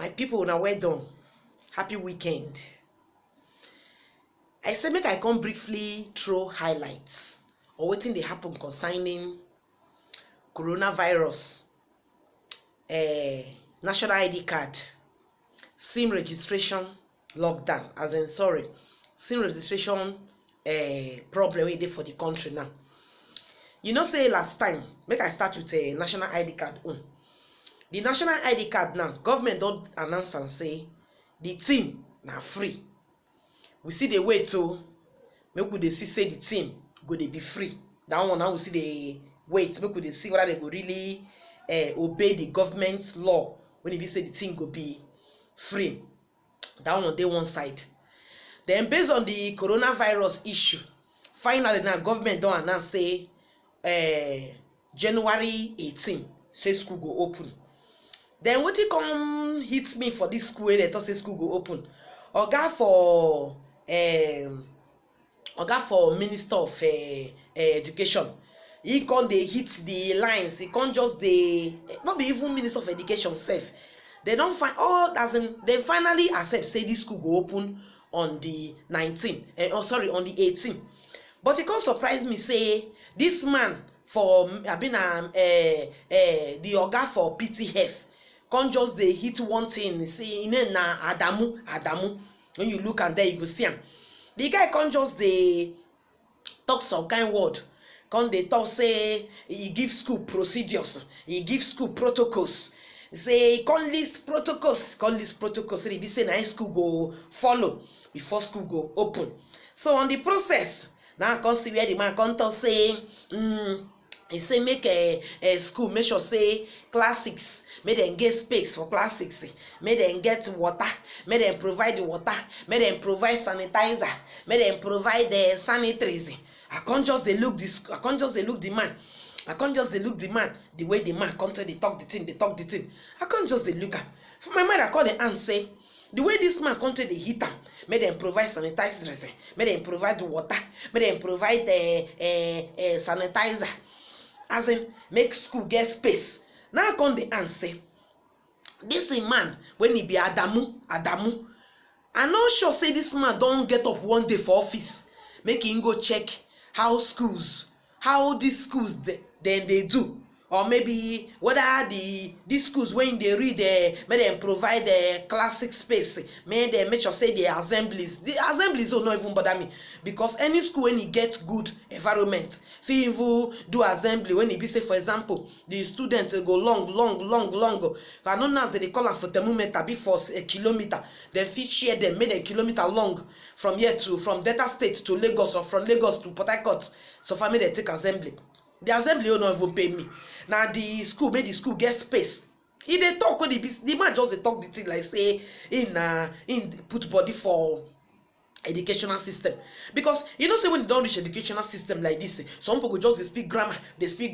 My people, now well done. Happy weekend. I say make I come briefly throw highlights or wetin dey happen concerning coronavirus, national ID card, SIM registration lockdown, SIM registration problem wey dey for the country now. You know say last time, make I start with national ID card own. The national ID card now, government don announce am say the thing na free. We see the way to make we dey see say the thing go dey be free. That one now we see the wait, make we dey see whether they go really obey the government law when e be say the thing go be free. That one dey one side. Then based on the coronavirus issue, finally now government don announce say January 18 say school go open. Then wetin come hit me for this school wey dem talk say school go open? Oga for Minister of Education, he come dey hit the lines. He come just dey, not be even Minister of Education sef. They don find all as in they finally accept say this school go open on the 19th. On the 18th. But e come surprise me say this man for the oga for PTF come just dey hit one thing, say him name na Adamu. When you look at there, you go see am. The guy come just dey talk some kind word, come dey talk say he give school procedures, he give school protocols. Say he come list protocols, say he say na school go follow before school go open. So on the process, now I come see where the man come talk say he say make a school make sure say classics, make them get space for classics, make them get water, make them provide the water, make them provide sanitizer, make them provide the sanitaries. I can't just dey look this, I can't just dey look the man. I can't just dey look the man, the way the man come to they talk the thing. I can't just dey look am. For my mind, I call the answer. The way this man come to the heater, make them provide sanitizers, make them provide the water, make them provide the sanitizer. As in, make school get space. Now I come the answer. This man, when he be Adamu, I'm not sure say this man don't get up one day for office, make him go check how these schools then they do. Or maybe whether these schools when they read make them provide the classic space, make them make sure say the assemblies don't not even bother me, because any school when you get good environment, if you even do assembly when you be say for example the students go long. I don't know as they call them for thermometer before a kilometer. Then fit share them, make them kilometer long from Delta State to Lagos or from Lagos to Port Harcourt. So for me they take assembly. The assembly will not even pay me. Now the school make the school get space. He dey talk when the man just dey talk the thing like say in put body for educational system. Because you know say when you don't reach educational system like this, some people go just dey speak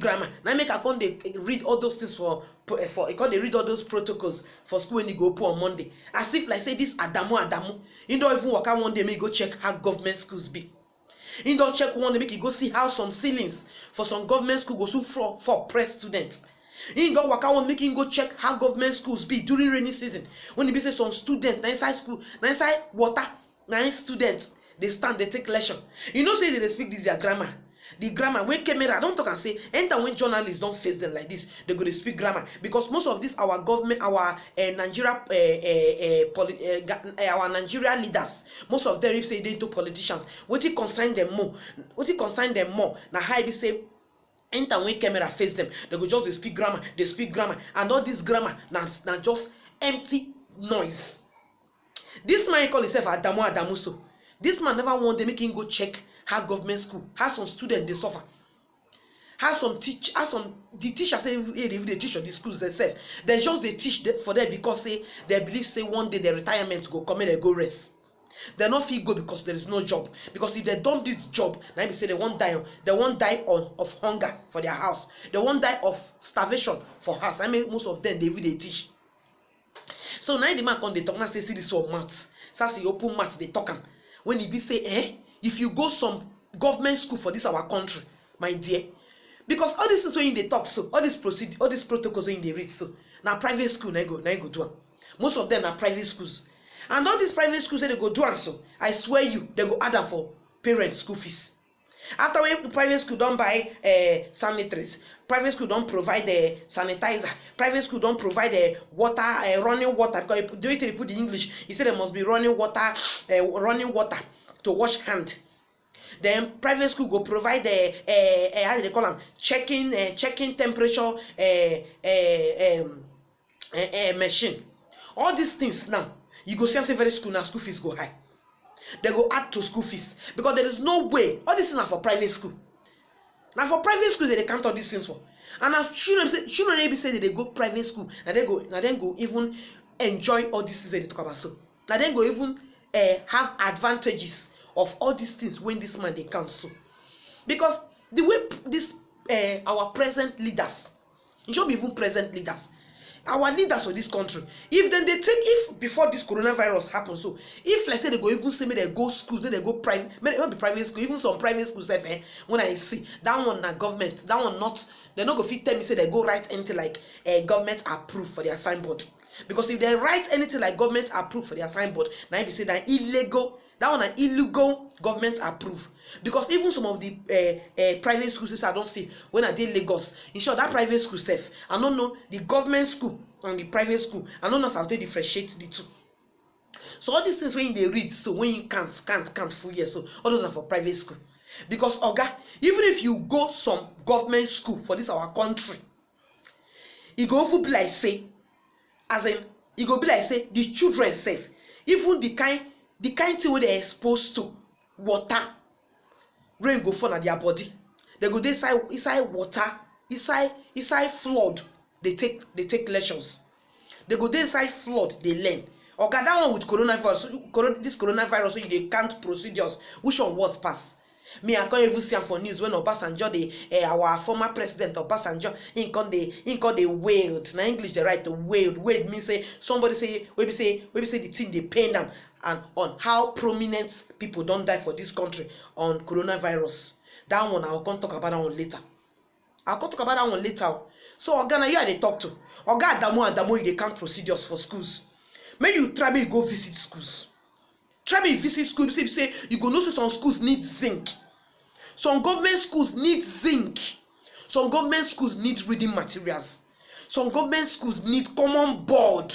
grammar. Now make I come dey read all those things for come dey read all those protocols for school when you go open on Monday. As if like say this Adamu, he don't even work out one day make you go check how government schools be. He don't check one day make you go see how some ceilings for some government school go soon for press students. He don't work out one make him go check how government schools be during rainy season. When he be say some students na inside school, na inside water, na students they stand, they take lesson. You know say they speak this their grammar. The grammar when camera don't talk and say enter when journalists don't face them like this, they go to speak grammar. Because most of this our government, our Nigeria our Nigeria leaders, most of them if say they to politicians, what it concern them more. Now how they say enter when camera face them, they go just speak grammar, and all this grammar now just empty noise. This man call himself Adamu so. This man never want to make him go check how government school, how some students they suffer, how the teachers say if they teach on the schools themselves, they just they teach for them because say they believe say one day their retirement go come and they go rest. They not feel good because there is no job. Because if they don't do this job, now say they won't die of hunger for their house. They won't die of starvation for house. I mean most of them they teach. So now the man come they talk now say see this one maths. So say open maths they talk am. When he be say if you go some government school for this our country, my dear, because all these things when they talk so, all these protocols when they read so, now private school now go do am. Most of them are private schools. And all these private schools say they go do am so, I swear you, they go add am for parents school fees. After when private school don buy sanitaries, private school don provide sanitizer, private school don provide water, running water, because the way they put the English, he say there must be running water to wash hand. Then private school go provide how do they call am, checking temperature machine. All these things now, you go see am say very school now school fees go high. They go add to school fees because there is no way. All these things are for private school. Now for private school they count all these things for. And now children maybe say that they go private school, now then go even enjoy all these things they talk about. So now then go even have advantages of all these things when this man they count so. Because the way this our present leaders, it should be even present leaders, our leaders for this country, if before this coronavirus happens, so if let's say they go even say they go schools, then they go private, maybe be private school, even some private schools when I see that one na government, that one not, they not go fit tell me say they go write anything like government approved for their signboard. Because if they write anything like government approved for their signboard, now be say that illegal, that one an illegal government approved. Because even some of the private schools I don't see when I did Lagos, in short that private school safe, I don't know the government school and the private school, I don't know how they differentiate the two. So all these things when they read, so when you can't full year, so all those are for private school. Because oga, even if you go some government school for this our country, it go be like say, as in it go be like say the children safe, even the kind thing where they exposed to water, rain go fall on their body, they go inside water, inside flood, they take lessons, they go inside flood, they learn. Okay, that one with coronavirus, this coronavirus, so they can't procedures, which one was pass? Me, I can't even see am for news when Obasanjo, our former president Obasanjo, he called they wailed. Na English they write the wailed. Wailed means say somebody say we say the thing they pain them, and on how prominent people don't die for this country on coronavirus. That one I'll come talk about that one later. So Oga, now you are they talk to. Oga Adamu, they can't procedures for schools. May you try me go visit schools. Try me visit schools. Say you go know some schools need zinc. Some government schools need zinc. Some government schools need reading materials. Some government schools need common board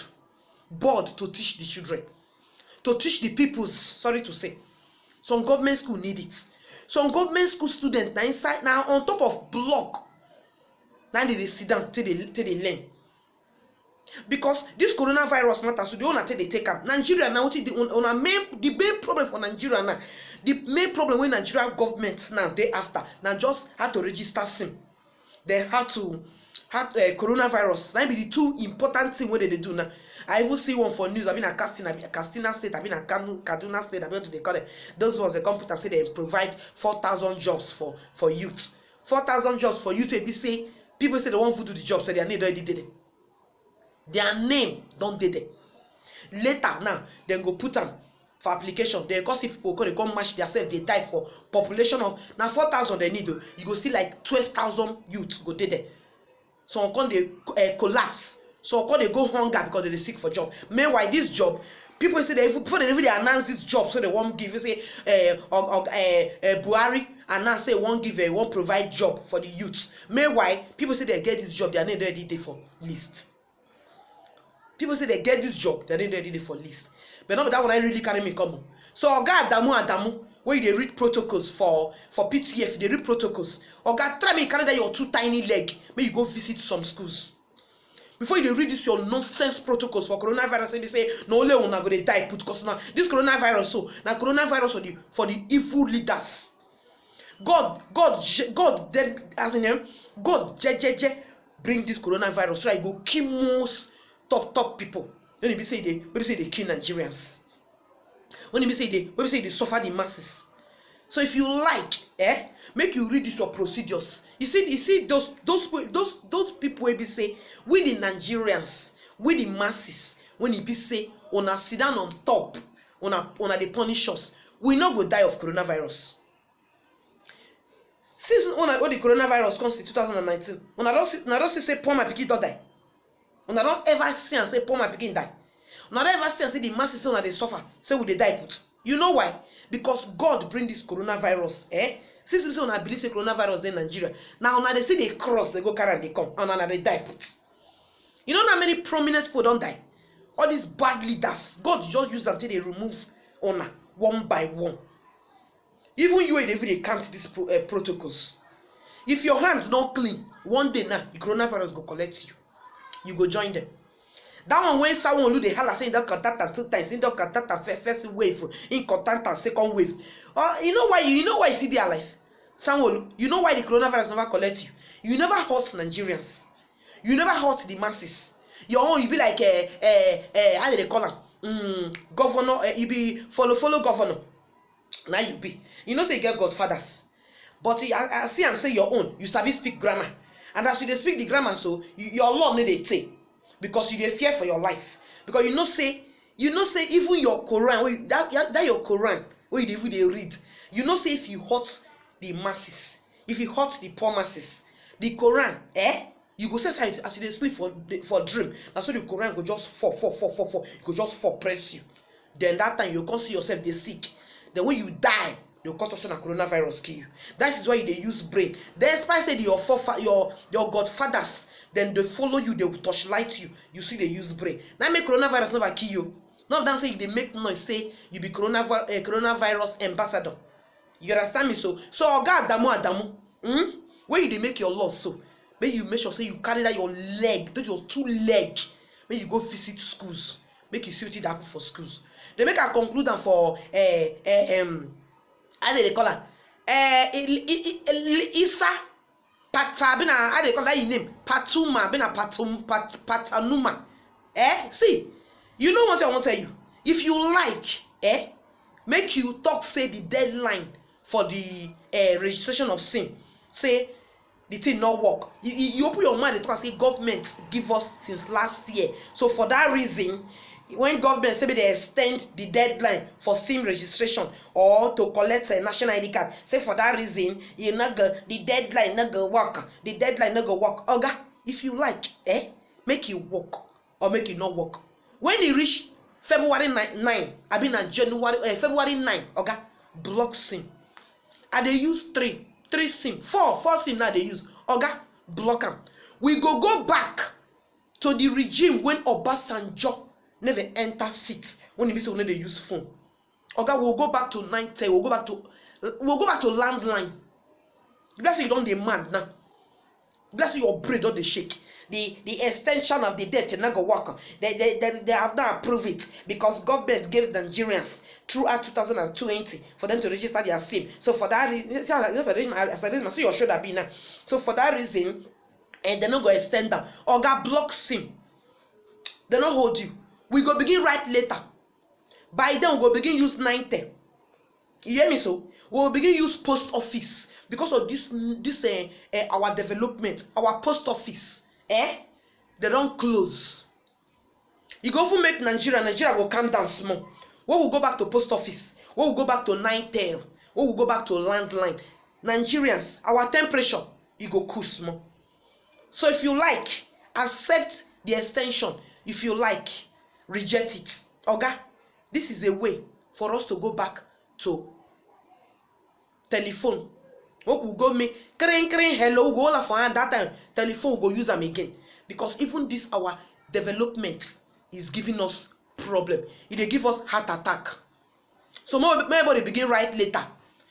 to teach the children, to teach the peoples. Sorry to say, some government school need it. Some government school students now inside now on top of block. Now they sit down till they learn. Because this coronavirus matter, so they want to take up Nigeria now. The main problem for Nigeria now, the main problem when Nigeria government now they after now just had to register SIM. They had to coronavirus. That be the two important thing what they do now. I even see one for news. I've been at Castina State. I've been at Kaduna State. I've been to the college. Those ones the computer say they provide 4,000 jobs for youth. 4,000 jobs for youth. People say they want to do the job, so their name already did it. Their name don't did it. Later now, then go put them for application. They cause people they come match themselves. They die for population of now 4,000 they need. You go see like 12,000 youth go did it. So come they collapse. So come they go hunger because they sick for job. Meanwhile, this job, people say they before they even announce this job, so they won't give. You say Buhari announce say won't provide job for the youths. Meanwhile, people say they get this job, their name already there for list. People say they get this job, their name already there for list. But not that one I really carry me come. So Oga Adamu, where they read protocols for PTF, they read protocols. Oga, try me carry that your two tiny leg, may you go visit some schools. Before you read this your nonsense protocols for coronavirus, and they say no only one are going to die put because now this coronavirus so now coronavirus for the evil leaders. God then as in him, God bring this coronavirus so I go kill most top people. When they say they kill Nigerians. When they say they suffer the masses. So if you like, make you read this your procedures. You see those people will be say we the Nigerians, we the masses. When it be say una sit down on top, una they punish us, we not go die of coronavirus. Since when the coronavirus comes in 2019, una don't say poor my pikin don't die. Una don't ever see and say poor my pikin die. Una don ever see am say the masses una dey suffer, say we dey die put. You know why? Because God bring this coronavirus. Since una believe say coronavirus dey Nigeria, now una dey see the cross dey go carry am dey come, and una dey die put. You know how many prominent people don die? All these bad leaders, God just use am till they remove una one by one. Even you dey even count these protocols. If your hands not clean, one day now the coronavirus go collect you. You go join them. That one when someone dey holla say don contact am 2 times, don contact am first wave, in contact am second wave. You know why you see their life? Someone, you know why the coronavirus never collect you? You never hurt Nigerians. You never hurt the masses. Your own, you be like how do they call am? Governor, you be follow governor. Now you be. You know say you get godfathers. But I see and say your own, you sabi speak grammar. And as you dey speak the grammar, so your law no dey take. Because you dey fear for your life. Because you know say even your Quran, that your Quran wey you dey read, you know say if you hurt the masses, if you hurt the poor masses, the Quran, you go say as you dey sleep for dream, na so the Quran go just fall, it go just fall, press you. Then that time you go come see yourself dey sick. Then when you die, they will cut us on a coronavirus kill you. That is why they use brain. Despite say your godfathers, then they follow you, they will touchlight you. You see they use brain. Now make coronavirus never kill you. None of them say they make noise, say you be coronavirus ambassador. You understand me? So Oga Adamu, when you make your laws, so make you make sure say you carry that your leg, that your 2 leg, when you go visit schools, make you see what happen for schools. They make a conclude them for how they call her? Isa Pata bina, how they call that name? Patuma bina Patanuma. See, you know what I want to tell you? If you like, make you talk say the deadline for the registration of sin. Say the thing not work. You open your mind and talk say government give us since last year. So for that reason, when government say they extend the deadline for SIM registration or to collect a national ID card, say for that reason, the deadline not go work. The deadline not go work. Oga, if you like, make it work or make it not work. When you reach February 9, I mean February 9, Oga, block SIM. And they use 3 SIM, 4 SIM now they use. Oga, block them. We go back to the regime when Obasanjo never enter seat when you say when they use phone. Okay, we'll go back to 90. We'll go back to landline. Bless you, don't demand now. Bless you, your brain don't they shake. The extension of the debt not go work. They have not approved it because government gave Nigerians throughout 2020 for them to register their SIM. So for that reason, see your shoulder be now. So for that reason, and they're not going to extend them. Oga block SIM. They not hold you. We go begin write later. By then we go begin use 90. You hear me? So we will begin use post office because of this our development, our post office. They don't close. You go for make Nigeria will calm down small. We will go back to post office. We will go back to 90. We will go back to landline. Nigerians, our temperature, it go cool small. So if you like, accept the extension. If you like, reject it. Oga, this is a way for us to go back to telephone. What will go me kring hello go all for that time telephone will go use them again because even this our development is giving us problem. It give us heart attack. So everybody begin write later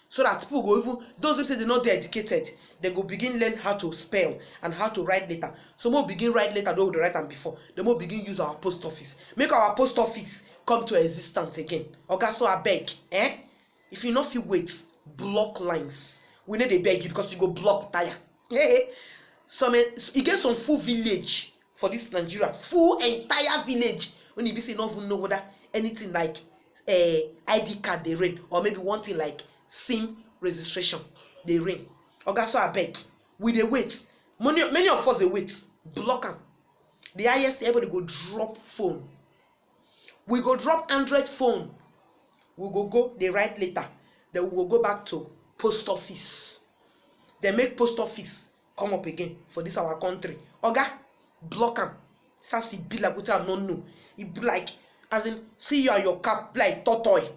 so that people go even those who say they're not educated, they go begin learn how to spell and how to write later. So more begin write later though they write them before. The more begin use our post office. Make our post office come to existence again. Okay, so I beg, if you not feel wait, block lines. We need to beg you because you go block tire. So you get some full village for this Nigeria, full entire village. When you be say not even know whether anything like ID card they ring or maybe one thing like SIM registration they ring. Okay, so I beg, we dey wait. Many of us they wait. Block them. The highest everybody go drop phone. We go drop Android phone. We go they write later. Then we will go back to post office. They make post office come up again for this our country. Oga, block them. Sassy be like what I don't know. It be like as in see you and your cap like tortoise.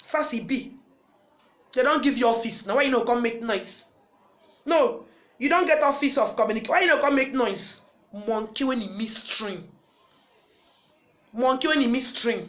Sassy B. They don't give you office. Now why you no come make noise? No, you don't get office of communication. Why you no come make noise? Monkey when he miss stream. Monkey when he miss stream.